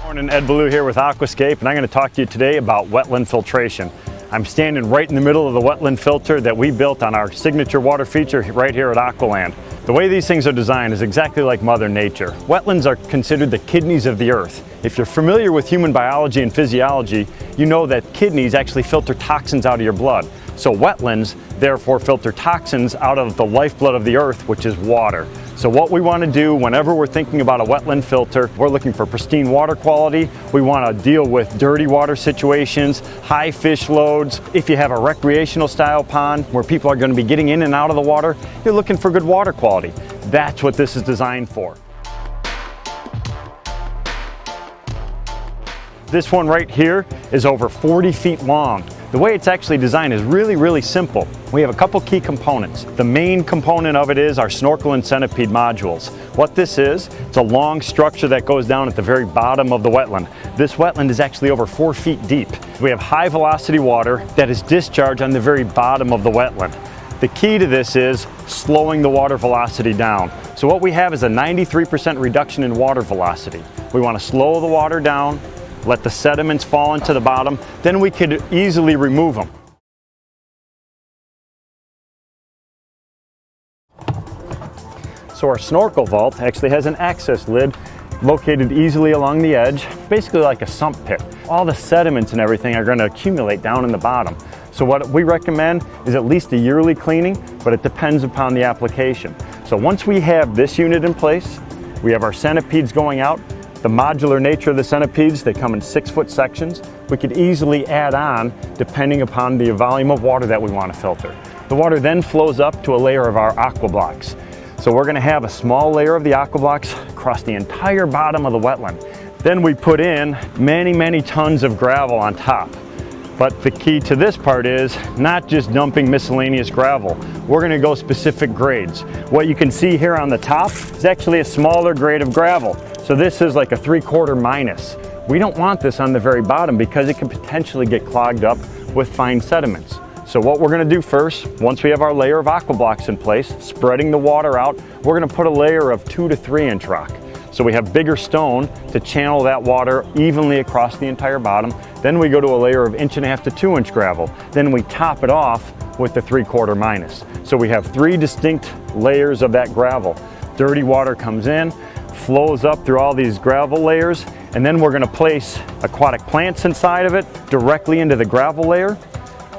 Morning, Ed Ballou here with Aquascape, and I'm going to talk to you today about wetland filtration. I'm standing right in the middle of the wetland filter that we built on our signature water feature right here at Aqualand. The way these things are designed is exactly like Mother Nature. Wetlands are considered the kidneys of the earth. If you're familiar with human biology and physiology, you know that kidneys actually filter toxins out of your blood. So wetlands therefore filter toxins out of the lifeblood of the earth, which is water. So what we want to do whenever we're thinking about a wetland filter, we're looking for pristine water quality. We want to deal with dirty water situations, high fish loads. If you have a recreational style pond where people are going to be getting in and out of the water, you're looking for good water quality. That's what this is designed for. This one right here is over 40 feet long. The way it's actually designed is really simple. We have a couple key components. The main component of it is our snorkel and centipede modules. What this is, it's a long structure that goes down at the very bottom of the wetland. This wetland is actually over 4 feet deep. We have high velocity water that is discharged on the very bottom of the wetland. The key to this is slowing the water velocity down. So what we have is a 93% reduction in water velocity. We want to slow the water down, let the sediments fall into the bottom, then we could easily remove them. So our snorkel vault actually has an access lid located easily along the edge, basically like a sump pit. All the sediments and everything are going to accumulate down in the bottom. So what we recommend is at least a yearly cleaning, but it depends upon the application. So once we have this unit in place, we have our centipedes going out. The modular nature of the centipedes, they come in 6-foot sections. We could easily add on depending upon the volume of water that we want to filter. The water then flows up to a layer of our aqua blocks. So we're going to have a small layer of the aqua blocks across the entire bottom of the wetland. Then we put in many tons of gravel on top. But the key to this part is not just dumping miscellaneous gravel. We're going to go specific grades. What you can see here on the top is actually a smaller grade of gravel. So this is like a 3/4 minus. We don't want this on the very bottom because it can potentially get clogged up with fine sediments. So what we're going to do first, once we have our layer of aqua blocks in place, spreading the water out, we're going to put a layer of 2 to 3 inch rock. So we have bigger stone to channel that water evenly across the entire bottom. Then we go to a layer of 1.5 to 2 inch gravel. Then we top it off with the 3/4 minus. So we have 3 distinct layers of that gravel. Dirty water comes in, flows up through all these gravel layers, and then we're going to place aquatic plants inside of it directly into the gravel layer.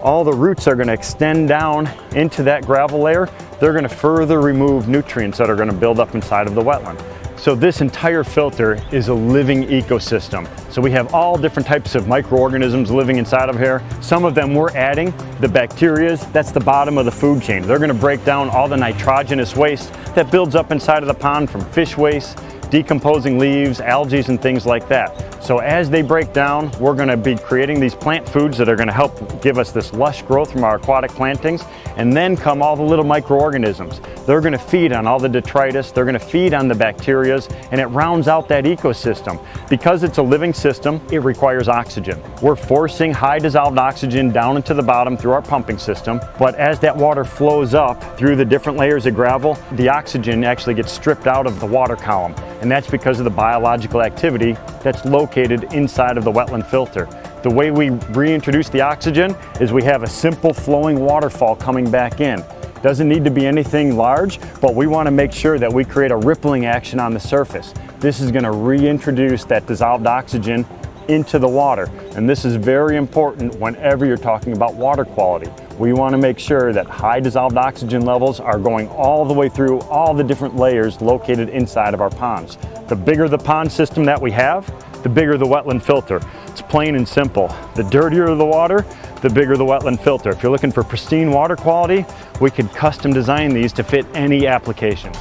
All the roots are going to extend down into that gravel layer. They're going to further remove nutrients that are going to build up inside of the wetland. So this entire filter is a living ecosystem. So we have all different types of microorganisms living inside of here. Some of them we're adding, the bacteria, that's the bottom of the food chain. They're going to break down all the nitrogenous waste that builds up inside of the pond from fish waste, decomposing leaves, algae, and things like that. So as they break down, we're going to be creating these plant foods that are going to help give us this lush growth from our aquatic plantings, and then come all the little microorganisms. They're going to feed on all the detritus, they're going to feed on the bacteria, and it rounds out that ecosystem. Because it's a living system, it requires oxygen. We're forcing high dissolved oxygen down into the bottom through our pumping system, but as that water flows up through the different layers of gravel, the oxygen actually gets stripped out of the water column. And that's because of the biological activity that's located inside of the wetland filter. The way we reintroduce the oxygen is we have a simple flowing waterfall coming back in. Doesn't need to be anything large, but we want to make sure that we create a rippling action on the surface. This is going to reintroduce that dissolved oxygen into the water, and this is very important whenever you're talking about water quality. We want to make sure that high dissolved oxygen levels are going all the way through all the different layers located inside of our ponds. The bigger the pond system that we have, the bigger the wetland filter. It's plain and simple. The dirtier the water, the bigger the wetland filter. If you're looking for pristine water quality, we could custom design these to fit any application.